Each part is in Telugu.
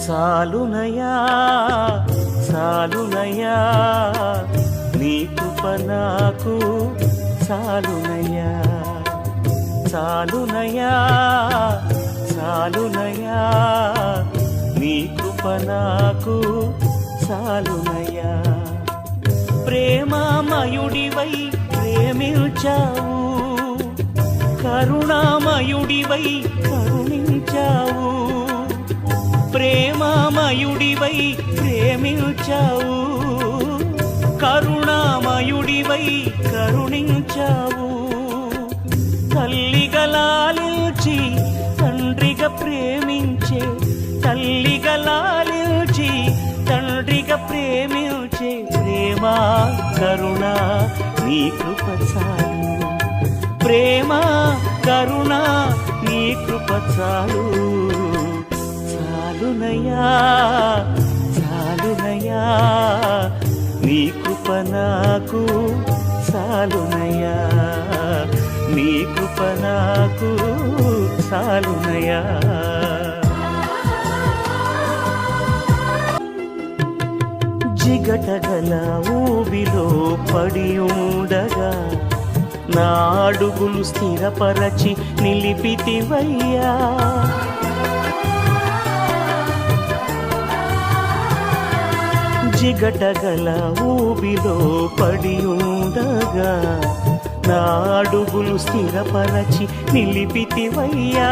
సాలునయా సాలునయా నీ కృప నాకు సాలునయా సాలునయా సాలునయా నీ కృప నాకు సాలునయా ప్రేమామయుడివై ప్రేమించావు కరుణామయుడివై కరుణించావు ప్రేమామయుడివై ప్రేమించావు కరుణామయుడివై కరుణించావు తల్లిగా లాలించి తండ్రిగా ప్రేమించే తల్లిగా లాలించి తండ్రిగా ప్రేమించే ప్రేమ కరుణ నీ కృప చాలు ప్రేమ కరుణ నీ కృప చాలు చాలునయా చాలునయా నీ కృప నాకు చాలునయా నీ కృప నాకు చాలునయా జిగటగల ఊబిలో పడి ఉండగా నా అడుగులు స్థిరపరచి నిలిపితివయ్యా జిగటగల ఊబిలో పడి ఉండగా నా అడుగులు స్థిరపరచి నిలిపితివయ్యా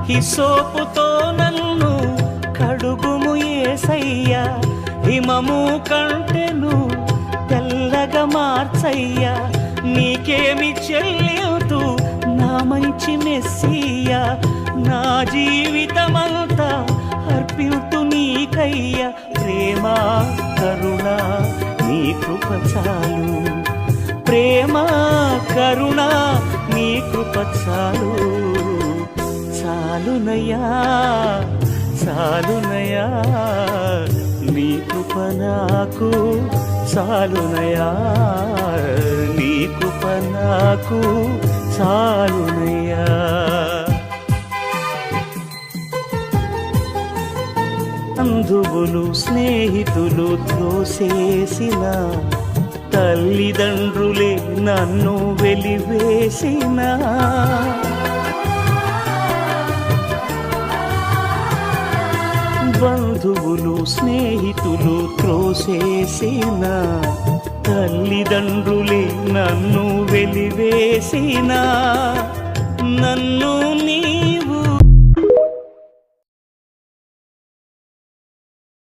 హిసోపుతో నన్ను కడుగుము యేసయ్యా హిమము కంటెను తెల్లగా మార్చయ్యా నీకేమి చెల్లింతు నా మంచి మెస్సియా నా జీవితమంతా అర్పితు నీకయ్యా ప్రేమ కరుణ నీ కృప చాలు ప్రేమ కరుణ నీ కృప చాలు చాలునయా చాలునయా నీ కృప నాకు చాలునయా నీ కృప నాకు చాలునయా బంధువులు స్నేహితులు త్రోసేసిన తల్లిదండ్రులే నన్ను వెలివేసిన బంధువులు స్నేహితులు త్రోసేసిన తల్లిదండ్రులే నన్ను వెలివేసిన నన్ను